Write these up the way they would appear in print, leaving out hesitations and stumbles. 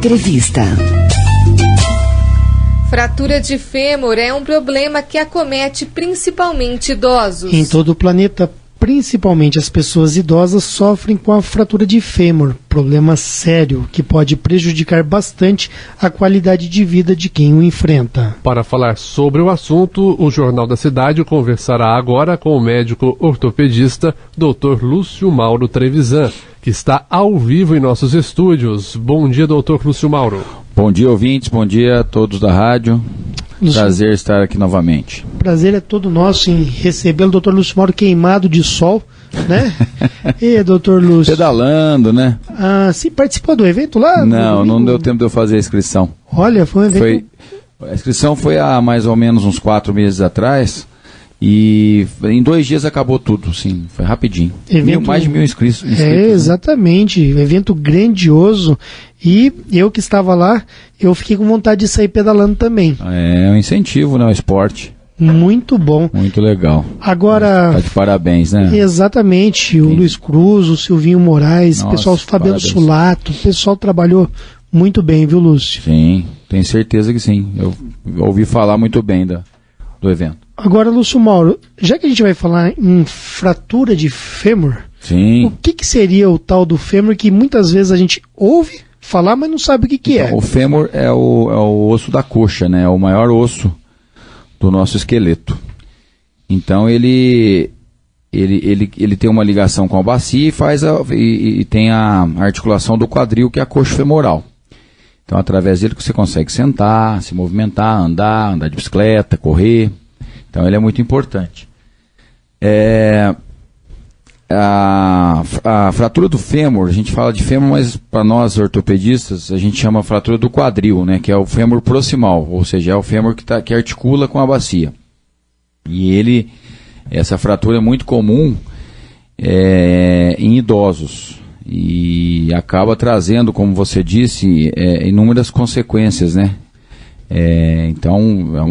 Entrevista. Fratura de fêmur é um problema que acomete principalmente idosos. Em todo o planeta, principalmente as pessoas idosas sofrem com a fratura de fêmur, problema sério que pode prejudicar bastante a qualidade de vida de quem o enfrenta. Para falar sobre o assunto, o Jornal da Cidade conversará agora com o médico ortopedista Dr. Lúcio Mauro Trevisan, que está ao vivo em nossos estúdios. Bom dia, Dr. Lúcio Mauro. Bom dia, ouvintes, bom dia a todos da rádio. Lúcio, prazer estar aqui novamente. Prazer é todo nosso em recebê-lo, doutor Lúcio Mauro, queimado de sol, né? E doutor Lúcio... Pedalando, né? Ah, sim, participou do evento lá? Não deu tempo de eu fazer a inscrição. Olha, foi um evento... A inscrição foi há mais ou menos uns 4 meses atrás e em 2 dias acabou tudo, sim, foi rapidinho. Mais de 1.000 inscritos. Exatamente, evento grandioso. E eu que estava lá, eu fiquei com vontade de sair pedalando também. É um incentivo, né? O esporte. Muito bom. Muito legal. Agora... Tá de parabéns, né? Exatamente. Sim. O Luiz Cruz, o Silvinho Moraes, o pessoal, o Fabiano Sulato, o pessoal trabalhou muito bem, viu, Lúcio? Sim, tenho certeza que sim. Eu ouvi falar muito bem do evento. Agora, Lúcio Mauro, já que a gente vai falar em fratura de fêmur, sim. O que seria o tal do fêmur que muitas vezes a gente ouve falar, mas não sabe o que é? O fêmur é o osso da coxa, né? É o maior osso do nosso esqueleto. Então ele tem uma ligação com a bacia e tem a articulação do quadril, que é a coxa femoral. Então, através dele que você consegue sentar, se movimentar, andar de bicicleta, correr. Então, ele é muito importante. A fratura do fêmur, a gente fala de fêmur, mas para nós ortopedistas, a gente chama fratura do quadril, né, que é o fêmur proximal, ou seja, é o fêmur que articula com a bacia. E essa fratura é muito comum em idosos e acaba trazendo, como você disse, inúmeras consequências, né? Então é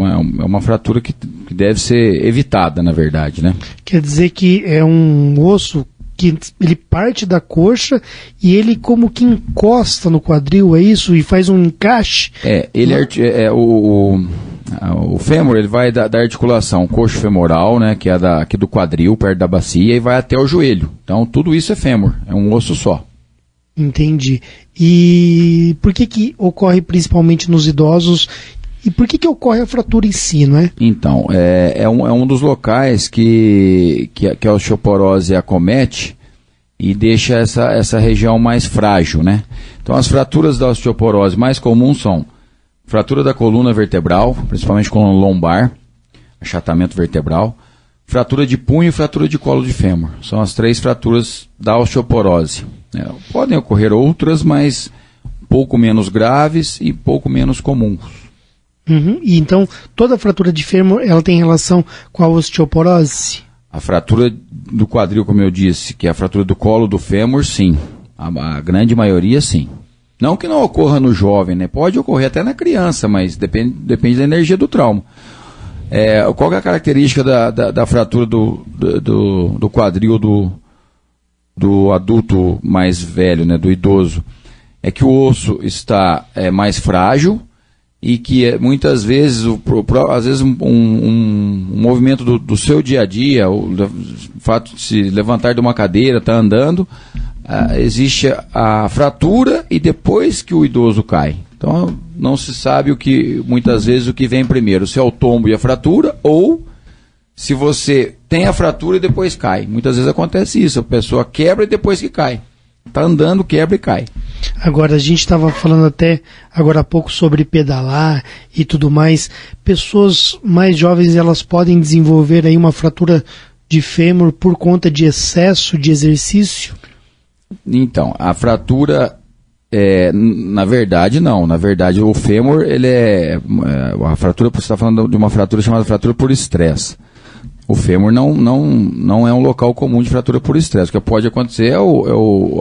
uma fratura que deve ser evitada, na verdade, né? Quer dizer que é um osso que ele parte da coxa e ele como que encosta no quadril, é isso? E faz um encaixe? O fêmur, ele vai da articulação coxo femoral, né, que é aqui do quadril, perto da bacia, e vai até o joelho. Então tudo isso é fêmur, é um osso só. Entendi. E por que ocorre principalmente nos idosos? E por que ocorre a fratura em si, não é? Então, é um dos locais que a osteoporose acomete e deixa essa região mais frágil, né? Então, as fraturas da osteoporose mais comuns são fratura da coluna vertebral, principalmente coluna lombar, achatamento vertebral, fratura de punho e fratura de colo de fêmur. São as 3 fraturas da osteoporose. Podem ocorrer outras, mas pouco menos graves e pouco menos comuns. Uhum. E então, toda fratura de fêmur, ela tem relação com a osteoporose? A fratura do quadril, como eu disse, que é a fratura do colo do fêmur, sim. A grande maioria, sim. Não que não ocorra no jovem, né? Pode ocorrer até na criança, mas depende da energia do trauma. Qual é a característica da fratura do quadril do adulto mais velho, né, do idoso? É que o osso está mais frágil e que muitas vezes, às vezes um movimento do seu dia a dia, o fato de se levantar de uma cadeira, estar andando, existe a fratura e depois que o idoso cai. Então não se sabe muitas vezes o que vem primeiro, se é o tombo e a fratura, ou se você tem a fratura e depois cai. Muitas vezes acontece isso, a pessoa quebra e depois que cai. Está andando, quebra e cai. Agora, a gente estava falando até agora há pouco sobre pedalar e tudo mais. Pessoas mais jovens, elas podem desenvolver aí uma fratura de fêmur por conta de excesso de exercício? Então, a fratura, na verdade, não. Na verdade, o fêmur, ele a fratura, você está falando de uma fratura chamada fratura por estresse. O fêmur não é um local comum de fratura por estresse. O que pode acontecer é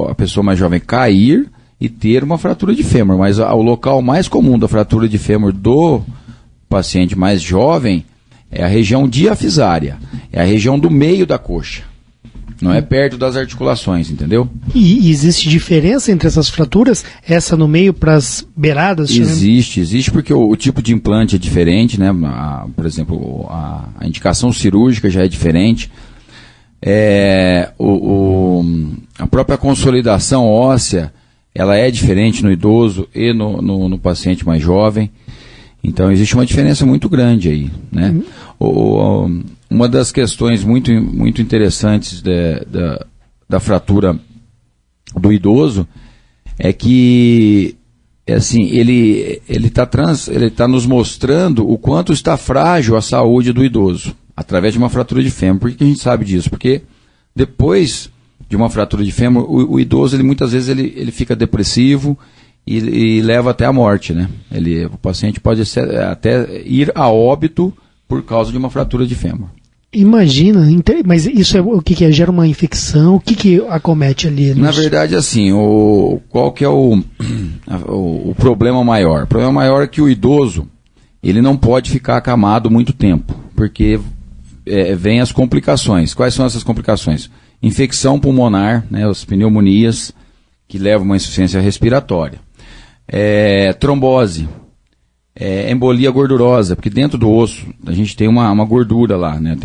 a pessoa mais jovem cair e ter uma fratura de fêmur. Mas o local mais comum da fratura de fêmur do paciente mais jovem é a região diafisária. É a região do meio da coxa. Não é perto das articulações, entendeu? E existe diferença entre essas fraturas? Essa no meio para as beiradas? Existe porque o tipo de implante é diferente, né? Por exemplo, a indicação cirúrgica já é diferente. A própria consolidação óssea, ela é diferente no idoso e no paciente mais jovem. Então existe uma diferença muito grande aí, né? Uma das questões muito interessantes da fratura do idoso é que assim, ele tá nos mostrando o quanto está frágil a saúde do idoso através de uma fratura de fêmur. Por que a gente sabe disso? Porque depois de uma fratura de fêmur, o idoso muitas vezes ele fica depressivo e leva até a morte, né? O paciente pode até ir a óbito por causa de uma fratura de fêmur. Imagina, mas isso é o que é? Gera uma infecção? O que acomete ali? Na verdade, assim, qual que é o problema maior? O problema maior é que o idoso, ele não pode ficar acamado muito tempo, porque vem as complicações. Quais são essas complicações? Infecção pulmonar, né, as pneumonias, que levam a uma insuficiência respiratória. Trombose. Embolia gordurosa, porque dentro do osso a gente tem uma gordura lá, né?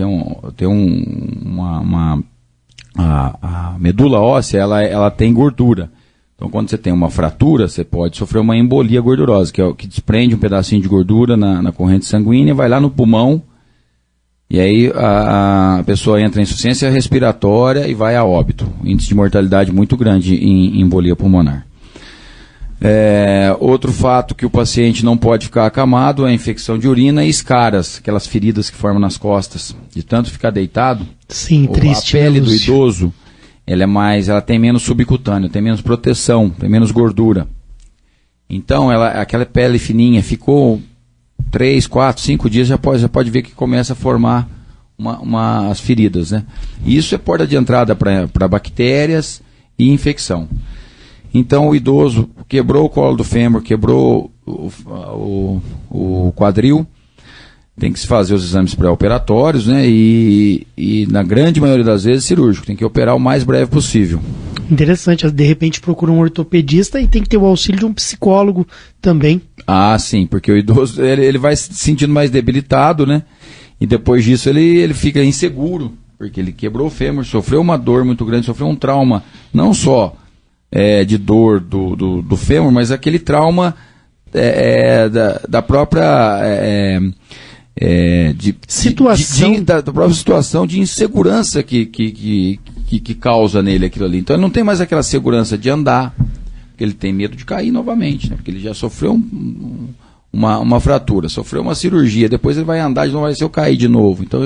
A medula óssea, ela tem gordura. Então, quando você tem uma fratura, você pode sofrer uma embolia gordurosa, que é o que desprende um pedacinho de gordura na corrente sanguínea, vai lá no pulmão, e aí a pessoa entra em insuficiência respiratória e vai a óbito. Índice de mortalidade muito grande em embolia pulmonar. Outro fato que o paciente não pode ficar acamado é a infecção de urina e escaras, aquelas feridas que formam nas costas. De tanto ficar deitado, sim, triste, a pele do idoso ela tem menos subcutâneo, tem menos proteção, tem menos gordura. Então, aquela pele fininha ficou 3, 4, 5 dias, já pode ver que começa a formar as feridas, né? E isso é porta de entrada para bactérias e infecção. Então o idoso quebrou o colo do fêmur, quebrou o quadril, tem que se fazer os exames pré-operatórios, né? E na grande maioria das vezes cirúrgico, tem que operar o mais breve possível. Interessante, de repente procura um ortopedista e tem que ter o auxílio de um psicólogo também. Ah, sim, porque o idoso ele vai se sentindo mais debilitado, né? E depois disso ele fica inseguro, porque ele quebrou o fêmur, sofreu uma dor muito grande, sofreu um trauma, não só de dor do fêmur, mas aquele trauma da própria situação, da própria situação de insegurança que causa nele aquilo ali. Então ele não tem mais aquela segurança de andar, porque ele tem medo de cair novamente, né? Porque ele já sofreu uma fratura, sofreu uma cirurgia, depois ele vai andar de novo, vai ser eu cair de novo. Então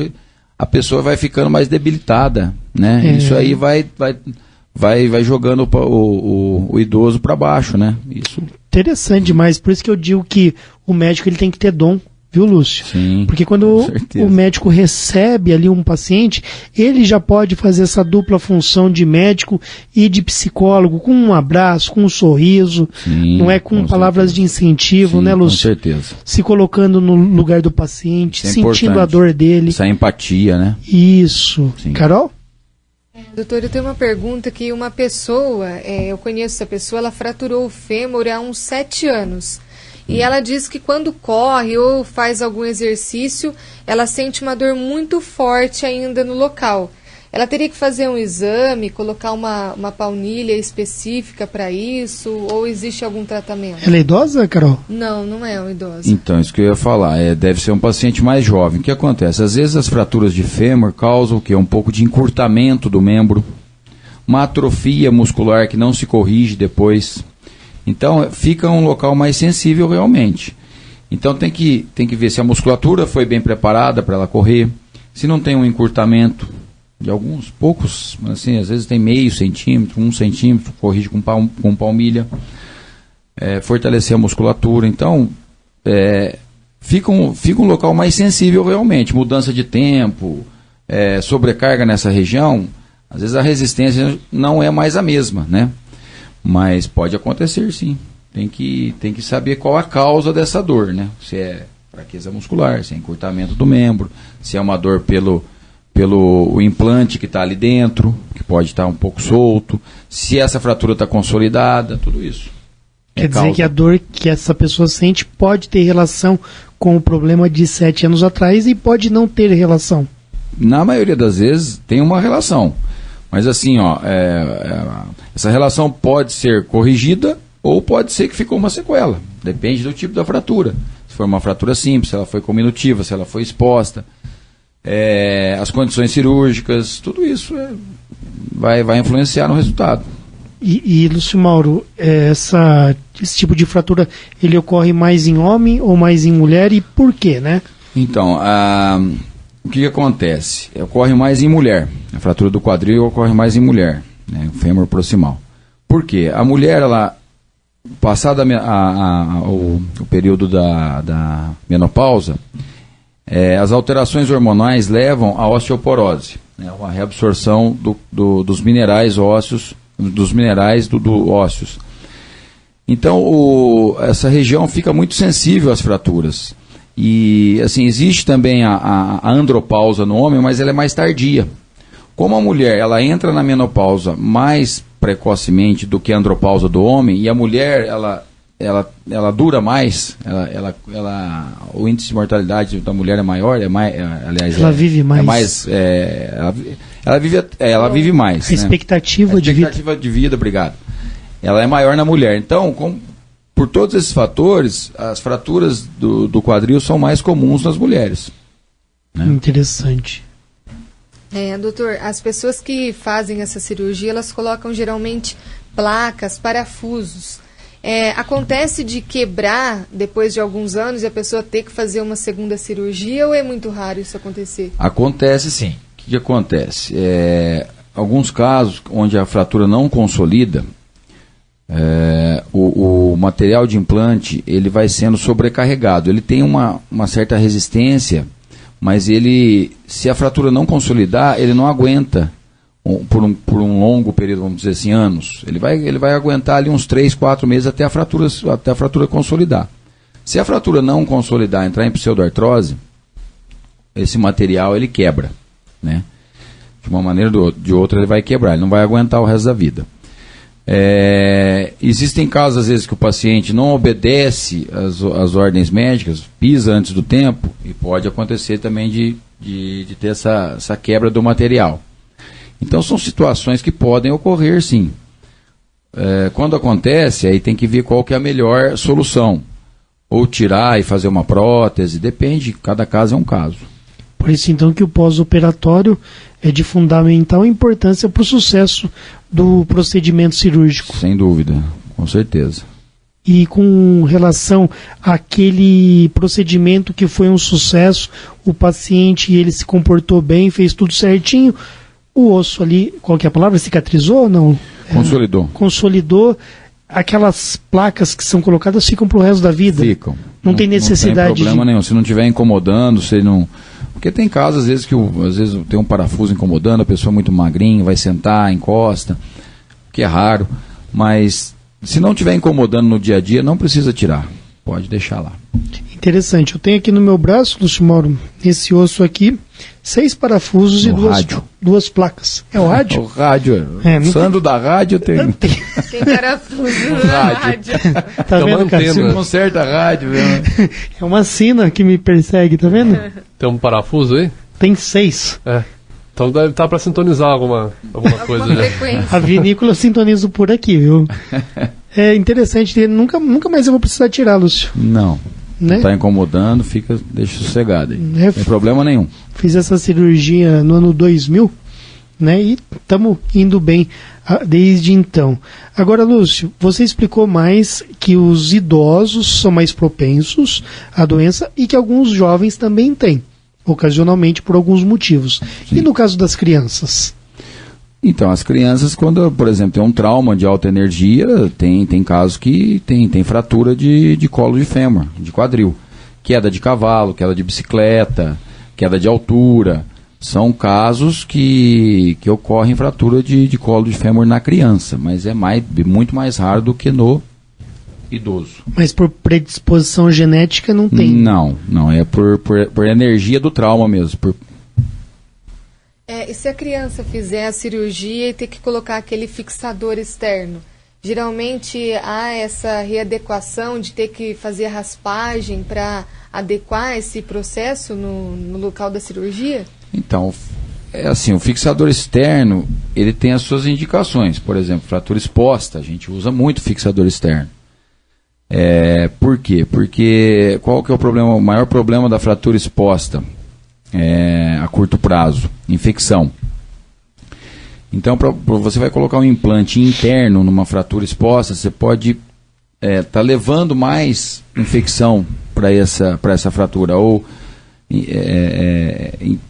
a pessoa vai ficando mais debilitada, né? Isso aí vai jogando o idoso para baixo, né? Isso. Interessante demais, por isso que eu digo que o médico ele tem que ter dom, viu, Lúcio? Sim, porque quando o médico recebe ali um paciente, ele já pode fazer essa dupla função de médico e de psicólogo, com um abraço, com um sorriso, sim, não é com palavras certeza. De incentivo, sim, né, Lúcio? Com certeza. Se colocando no lugar do paciente, sentindo a dor dele. Essa empatia, né? Isso. Sim. Carol? Doutor, eu tenho uma pergunta que uma pessoa, eu conheço essa pessoa, ela fraturou o fêmur há uns 7 anos. E ela diz que quando corre ou faz algum exercício, ela sente uma dor muito forte ainda no local. Ela teria que fazer um exame, colocar uma baunilha específica para isso, ou existe algum tratamento? Ela é idosa, Carol? Não, não é uma idosa. Então, isso que eu ia falar, deve ser um paciente mais jovem. O que acontece? Às vezes as fraturas de fêmur causam o quê? Um pouco de encurtamento do membro, uma atrofia muscular que não se corrige depois. Então, fica um local mais sensível realmente. Então, tem que ver se a musculatura foi bem preparada para ela correr, se não tem um encurtamento de alguns poucos, assim, às vezes tem meio centímetro, 1 centímetro, corrige com palmilha, fortalecer a musculatura. Então, fica um local mais sensível realmente. Mudança de tempo, sobrecarga nessa região, às vezes a resistência não é mais a mesma, né? Mas pode acontecer sim. Tem que saber qual a causa dessa dor, né? Se é fraqueza muscular, se é encurtamento do membro, se é uma dor pelo implante que está ali dentro, que pode estar um pouco solto, se essa fratura está consolidada, tudo isso. Quer dizer que a dor que essa pessoa sente pode ter relação com o problema de 7 anos atrás e pode não ter relação. Na maioria das vezes tem uma relação, mas assim, essa relação pode ser corrigida ou pode ser que ficou uma sequela, depende do tipo da fratura. Se for uma fratura simples, se ela foi cominutiva, se ela foi exposta, as condições cirúrgicas, tudo isso vai influenciar no resultado. E Lúcio Mauro, esse tipo de fratura, ele ocorre mais em homem ou mais em mulher e por quê, né? Então, o que acontece? Ocorre mais em mulher. A fratura do quadril ocorre mais em mulher, né? O fêmur proximal. Por quê? A mulher, ela, passado o período da menopausa, as alterações hormonais levam à osteoporose, né? Uma reabsorção dos minerais ósseos, ósseos. Então, essa região fica muito sensível às fraturas. E, assim, existe também a andropausa no homem, mas ela é mais tardia. Como a mulher, ela entra na menopausa mais precocemente do que a andropausa do homem, e a mulher, ela dura mais, o índice de mortalidade da mulher é maior, aliás, ela vive mais. Ela vive mais. A expectativa de vida. Obrigado. Ela é maior na mulher. Então, por todos esses fatores, as fraturas do quadril são mais comuns nas mulheres. Né? Interessante. Doutor, as pessoas que fazem essa cirurgia, elas colocam geralmente placas, parafusos. Acontece de quebrar depois de alguns anos e a pessoa ter que fazer uma segunda cirurgia ou é muito raro isso acontecer? Acontece sim. O que acontece? Alguns casos onde a fratura não consolida, o material de implante ele vai sendo sobrecarregado. Ele tem uma certa resistência, mas se a fratura não consolidar, ele não aguenta por um longo período, vamos dizer assim, anos. Ele vai aguentar ali uns 3, 4 meses até a fratura consolidar. Se a fratura não consolidar, entrar em pseudoartrose, esse material ele quebra, né? De uma maneira ou de outra ele vai quebrar, ele não vai aguentar o resto da vida. Existem casos às vezes que o paciente não obedece às ordens médicas, pisa antes do tempo, e pode acontecer também de ter essa quebra do material. Então são situações que podem ocorrer sim. Quando acontece, aí tem que ver qual que é a melhor solução. Ou tirar e fazer uma prótese, depende, cada caso é um caso. Por isso então que o pós-operatório é de fundamental importância para o sucesso do procedimento cirúrgico. Sem dúvida, com certeza. E com relação àquele procedimento que foi um sucesso, o paciente ele se comportou bem, fez tudo certinho, o osso ali, qual que é a palavra? Cicatrizou ou não? Consolidou. Consolidou. Aquelas placas que são colocadas ficam para o resto da vida. Ficam. Não tem necessidade. Não tem problema nenhum. Se não estiver incomodando, se não... Porque tem casos, às vezes, às vezes tem um parafuso incomodando, a pessoa é muito magrinha, vai sentar, encosta, que é raro. Mas se não estiver incomodando no dia a dia, não precisa tirar. Pode deixar lá. Interessante. Eu tenho aqui no meu braço, Lúcio Mauro, esse osso aqui, 6 parafusos e duas placas. É o rádio? O rádio. Sando da rádio tem... Tem parafuso no rádio. Tá vendo, cara? Você conserta a rádio. Né? É uma sina que me persegue, tá vendo? Tem um parafuso aí? Tem 6. Então deve estar para sintonizar alguma coisa. Frequência. A vinícola eu sintonizo por aqui, viu? É interessante, nunca mais eu vou precisar tirar, Lúcio. Não. Né? Está incomodando, deixa sossegado aí. Não tem problema nenhum. Fiz essa cirurgia no ano 2000, né? E estamos indo bem desde então. Agora, Lúcio, você explicou mais que os idosos são mais propensos à doença e que alguns jovens também têm, ocasionalmente por alguns motivos. Sim. E no caso das crianças? Então, as crianças, quando, por exemplo, tem um trauma de alta energia, tem casos que tem fratura de colo de fêmur, de quadril. Queda de cavalo, queda de bicicleta, queda de altura. São casos que ocorrem fratura de colo de fêmur na criança, mas é muito mais raro do que no idoso. Mas por predisposição genética não tem? Não, é por energia do trauma mesmo, E se a criança fizer a cirurgia e ter que colocar aquele fixador externo? Geralmente há essa readequação de ter que fazer a raspagem para adequar esse processo no local da cirurgia? Então, é assim, o fixador externo, ele tem as suas indicações. Por exemplo, fratura exposta, a gente usa muito fixador externo. Por quê? Porque qual que é o maior problema da fratura exposta a curto prazo? Infecção. Então, você vai colocar um implante interno numa fratura exposta, você pode estar levando mais infecção para essa fratura.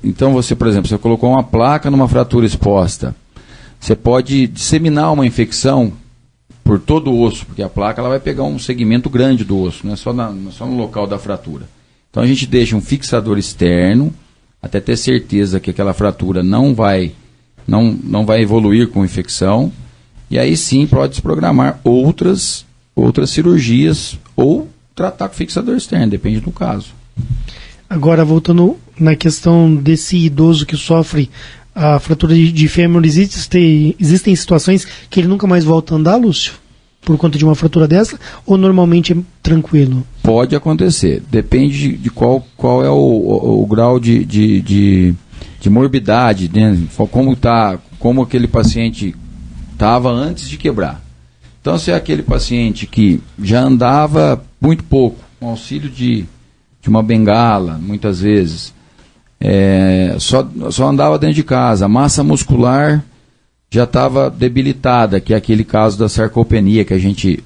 Então, você, por exemplo, você colocou uma placa numa fratura exposta, você pode disseminar uma infecção por todo o osso, porque a placa ela vai pegar um segmento grande do osso, não é só no local da fratura. Então, a gente deixa um fixador externo, até ter certeza que aquela fratura não vai evoluir com infecção, e aí sim pode se programar outras cirurgias ou tratar com fixador externo, depende do caso. Agora, voltando na questão desse idoso que sofre a fratura de fêmur, existem situações que ele nunca mais volta a andar, Lúcio? Por conta de uma fratura dessa? Ou normalmente é tranquilo? Pode acontecer, depende de qual é o grau de morbidade, né? Como aquele paciente estava antes de quebrar. Então, se é aquele paciente que já andava muito pouco, com auxílio de uma bengala, muitas vezes, só andava dentro de casa, a massa muscular já estava debilitada, que é aquele caso da sarcopenia que a gente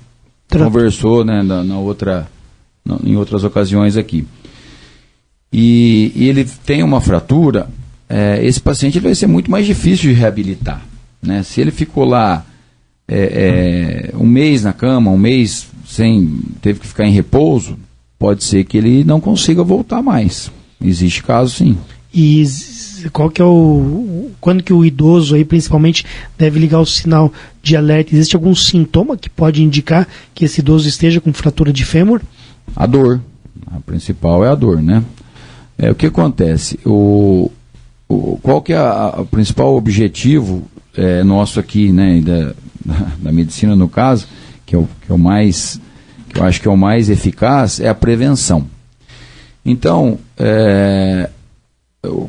conversou, né, em outras ocasiões aqui. E ele tem uma fratura, esse paciente ele vai ser muito mais difícil de reabilitar, né? Se ele ficou lá um mês na cama, um mês teve que ficar em repouso, pode ser que ele não consiga voltar mais. Existe caso, sim. E qual que é quando que o idoso aí principalmente deve ligar o sinal de alerta? Existe algum sintoma que pode indicar que esse idoso esteja com fratura de fêmur? A dor. A principal é a dor, né? O que acontece? Qual que é o principal objetivo nosso aqui, né, da medicina no caso, que eu acho que é o mais eficaz, é a prevenção. Então,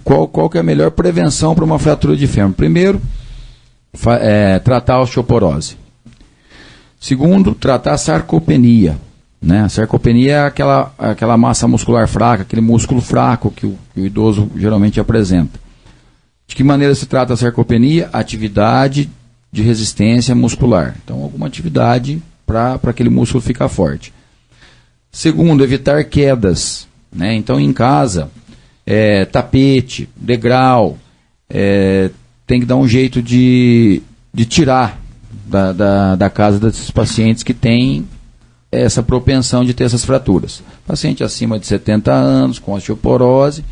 qual que é a melhor prevenção para uma fratura de fêmur? Primeiro, tratar a osteoporose. Segundo, tratar a sarcopenia. Né? A sarcopenia é aquela massa muscular fraca, aquele músculo fraco que o idoso geralmente apresenta. De que maneira se trata a sarcopenia? Atividade de resistência muscular. Então, alguma atividade para aquele músculo ficar forte. Segundo, evitar quedas. Né? Então, em casa, tapete, degrau, tem que dar um jeito de tirar da casa desses pacientes que têm essa propensão de ter essas fraturas. Paciente acima de 70 anos, com osteoporose,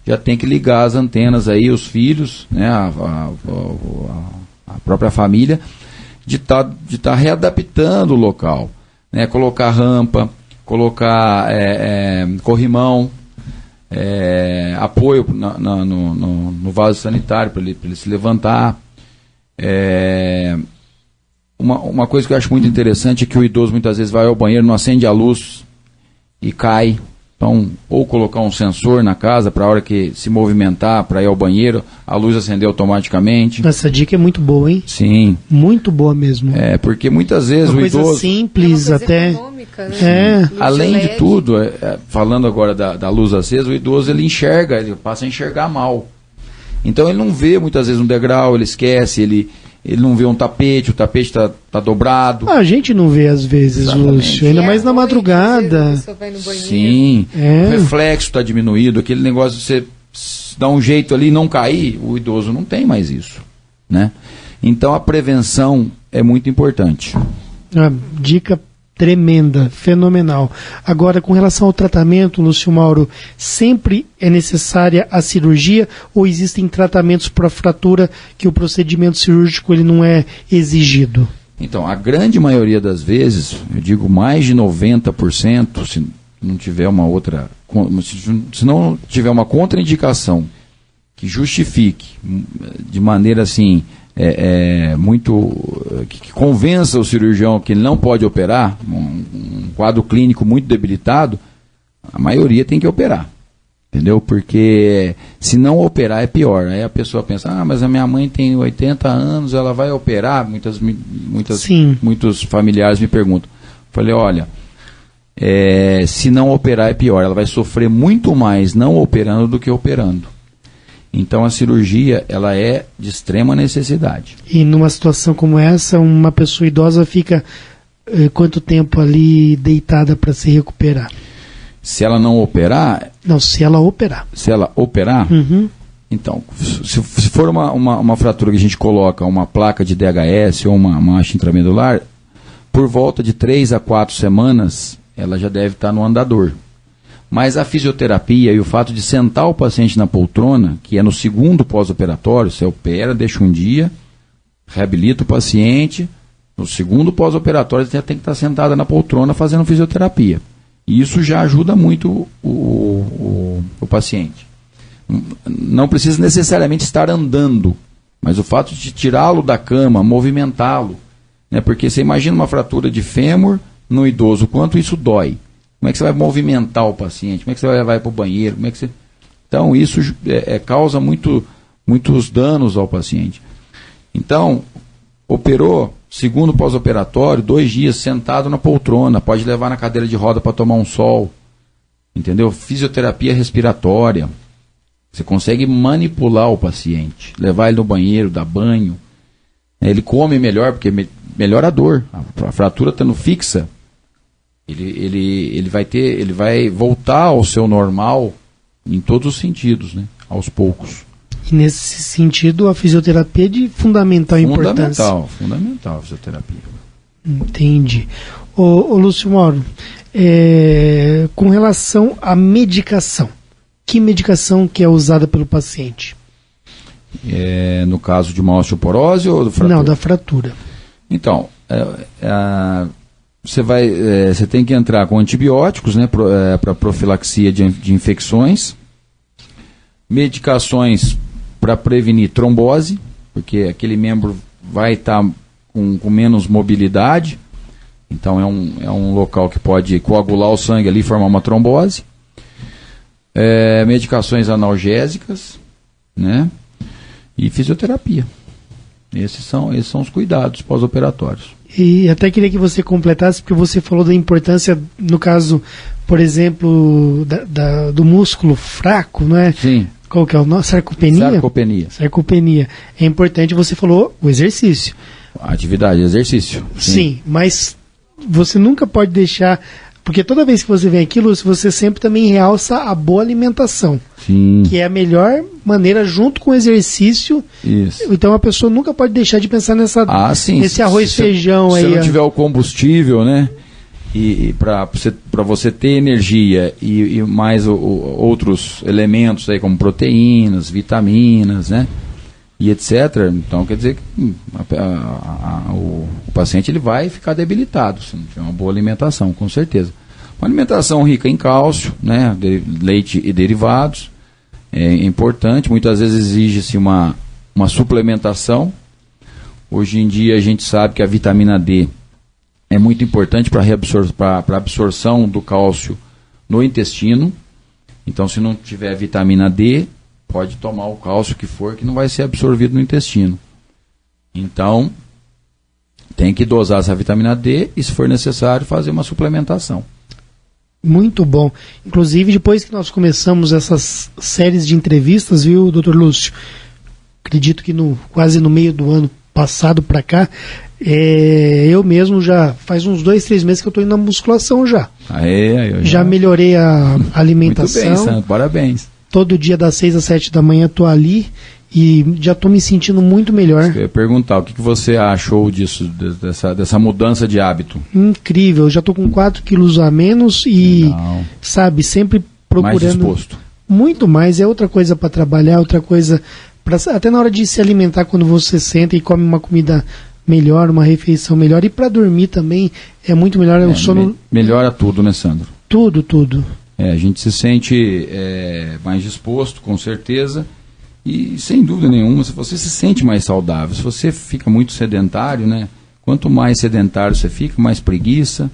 já tem que ligar as antenas aí, os filhos, né, a própria família, de tá readaptando o local, né, colocar rampa, colocar corrimão, apoio no vaso sanitário para ele se levantar. Uma coisa que eu acho muito interessante é que o idoso muitas vezes vai ao banheiro, não acende a luz e cai. Então, ou colocar um sensor na casa para a hora que se movimentar para ir ao banheiro, a luz acender automaticamente. Essa dica é muito boa, hein? Sim. Muito boa mesmo. Porque muitas vezes uma o coisa idoso... simples, até... Né? Além de tudo, falando agora da luz acesa, o idoso ele passa a enxergar mal. Então ele não vê muitas vezes um degrau, ele esquece, ele não vê um tapete, o tapete está dobrado. A gente não vê às vezes, Lúcio, ainda mais na madrugada. Sim, o reflexo está diminuído, aquele negócio de você dar um jeito ali e não cair, o idoso não tem mais isso, né? Então a prevenção é muito importante. Uma dica tremenda, fenomenal. Agora, com relação ao tratamento, Lúcio Mauro, sempre é necessária a cirurgia ou existem tratamentos para fratura que o procedimento cirúrgico ele não é exigido? Então, a grande maioria das vezes, eu digo mais de 90%, se não tiver uma contraindicação que justifique de maneira assim, que convença o cirurgião que ele não pode operar, um quadro clínico muito debilitado, a maioria tem que operar. Entendeu? Porque se não operar é pior. Aí a pessoa pensa, mas a minha mãe tem 80 anos, ela vai operar? Muitos familiares me perguntam. Falei, olha, se não operar é pior. Ela vai sofrer muito mais não operando do que operando. Então a cirurgia, ela é de extrema necessidade. E numa situação como essa, uma pessoa idosa fica quanto tempo ali deitada para se recuperar? Se ela não operar... Não, se ela operar. Se ela operar? Uhum. Então, se for uma fratura que a gente coloca uma placa de DHS ou uma haste intramedular, por volta de 3 a 4 semanas, ela já deve estar no andador. Mas a fisioterapia e o fato de sentar o paciente na poltrona, que é no segundo pós-operatório, você opera, deixa um dia, reabilita o paciente, no segundo pós-operatório você tem que estar sentada na poltrona fazendo fisioterapia. E isso já ajuda muito o paciente. Não precisa necessariamente estar andando, mas o fato de tirá-lo da cama, movimentá-lo, né? Porque você imagina uma fratura de fêmur no idoso, quanto isso dói. Como é que você vai movimentar o paciente? Como é que você vai levar para o banheiro? Como é que você... Então, isso causa muitos danos ao paciente. Então, operou, segundo pós-operatório, 2 dias sentado na poltrona, pode levar na cadeira de roda para tomar um sol, entendeu? Fisioterapia respiratória, você consegue manipular o paciente, levar ele no banheiro, dar banho, ele come melhor, porque melhora a dor, a fratura estando fixa, ele vai voltar ao seu normal em todos os sentidos, né? Aos poucos. E nesse sentido, a fisioterapia é de fundamental importância. Fundamental a fisioterapia. Entendi. Ô Lúcio Mauro, com relação à medicação, que medicação que é usada pelo paciente? No caso de uma osteoporose ou da fratura? Não, da fratura. Então, você tem que entrar com antibióticos, né, para profilaxia de infecções, medicações para prevenir trombose, porque aquele membro vai estar com menos mobilidade, então é um local que pode coagular o sangue ali e formar uma trombose. Medicações analgésicas, né, e fisioterapia. Esses são os cuidados pós-operatórios. E até queria que você completasse, porque você falou da importância, no caso, por exemplo, do músculo fraco, não é? Sim. Qual que é o nome? Sarcopenia? Sarcopenia. É importante, você falou, o exercício. Atividade, exercício. Sim, mas você nunca pode deixar... Porque toda vez que você vem aqui, Lúcio, você sempre também realça a boa alimentação. Sim. Que é a melhor maneira, junto com o exercício. Isso. Então a pessoa nunca pode deixar de pensar nesse arroz e feijão aí. Se não tiver o combustível, né? E para você ter energia e mais outros elementos aí, como proteínas, vitaminas, né? E etc. Então quer dizer que o paciente ele vai ficar debilitado se não tiver uma boa alimentação, com certeza. Uma alimentação rica em cálcio, né, leite e derivados, é importante. Muitas vezes exige-se uma suplementação. Hoje em dia a gente sabe que a vitamina D é muito importante para a absorção do cálcio no intestino. Então, se não tiver vitamina D, pode tomar o cálcio que for, que não vai ser absorvido no intestino. Então, tem que dosar essa vitamina D e, se for necessário, fazer uma suplementação. Muito bom. Inclusive, depois que nós começamos essas séries de entrevistas, viu, Dr. Lúcio? Acredito que quase no meio do ano passado para cá, eu mesmo já faz uns 2-3 meses que eu estou indo na musculação já. Já melhorei a alimentação. Muito bem, Santo, parabéns. Todo dia das 6 às 7 da manhã estou ali e já estou me sentindo muito melhor. Eu ia perguntar, o que você achou disso, dessa mudança de hábito? Incrível, já estou com 4 quilos a menos e, Legal. Sabe, sempre procurando... Mais disposto. Muito mais, é outra coisa para trabalhar, outra coisa... até na hora de se alimentar, quando você senta e come uma comida melhor, uma refeição melhor, e para dormir também é muito melhor. O sono... Melhora tudo, né, Sandro? Tudo. A gente se sente mais disposto, com certeza, E sem dúvida nenhuma, se você se sente mais saudável, se você fica muito sedentário, né? Quanto mais sedentário você fica, mais preguiça,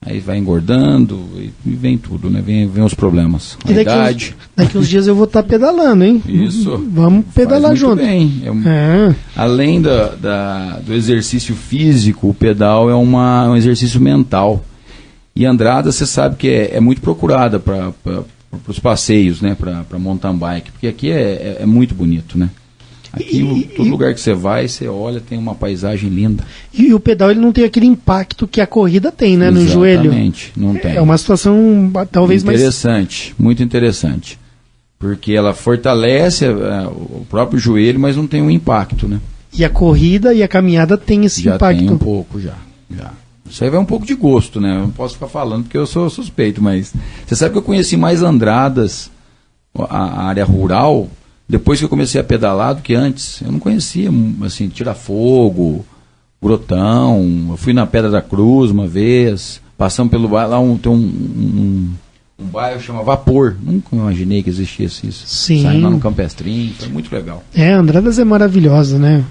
aí vai engordando e vem tudo, né? Vem os problemas. E daqui uns dias eu vou estar pedalando, hein? Isso. Vamos pedalar junto. Bem. Além do exercício físico, o pedal é um exercício mental. E Andrada, você sabe que é muito procurada para os passeios, né? Para mountain bike, porque aqui é muito bonito, né? Aqui, todo lugar que você vai, você olha, tem uma paisagem linda. E o pedal, ele não tem aquele impacto que a corrida tem, né? No joelho. Exatamente, não tem. É uma situação talvez interessante, muito interessante. Porque ela fortalece o próprio joelho, mas não tem um impacto, né? E a corrida e a caminhada tem esse impacto. Já tem um pouco, já. Isso aí vai um pouco de gosto, né? Eu não posso ficar falando porque eu sou suspeito, mas... Você sabe que eu conheci mais Andradas, a área rural... Depois que eu comecei a pedalar do que antes. Eu não conhecia, assim, Tirafogo, Grotão. Eu fui na Pedra da Cruz uma vez. Passamos pelo bairro, lá tem um bairro que chama Vapor. Nunca imaginei que existisse isso. Sim. Saímos lá no Campestrinho, foi muito legal. Andradas é maravilhosa, né?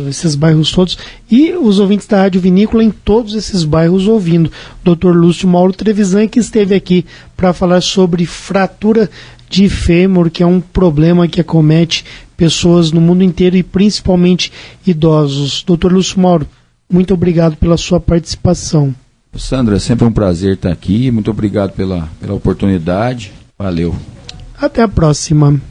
Esses bairros todos. E os ouvintes da Rádio Vinícola em todos esses bairros ouvindo. Dr. Lúcio Mauro Trevisan, que esteve aqui para falar sobre fratura de fêmur, que é um problema que acomete pessoas no mundo inteiro e principalmente idosos. Dr. Lúcio Mauro, muito obrigado pela sua participação. Sandra, é sempre um prazer estar aqui. Muito obrigado pela oportunidade. Valeu. Até a próxima.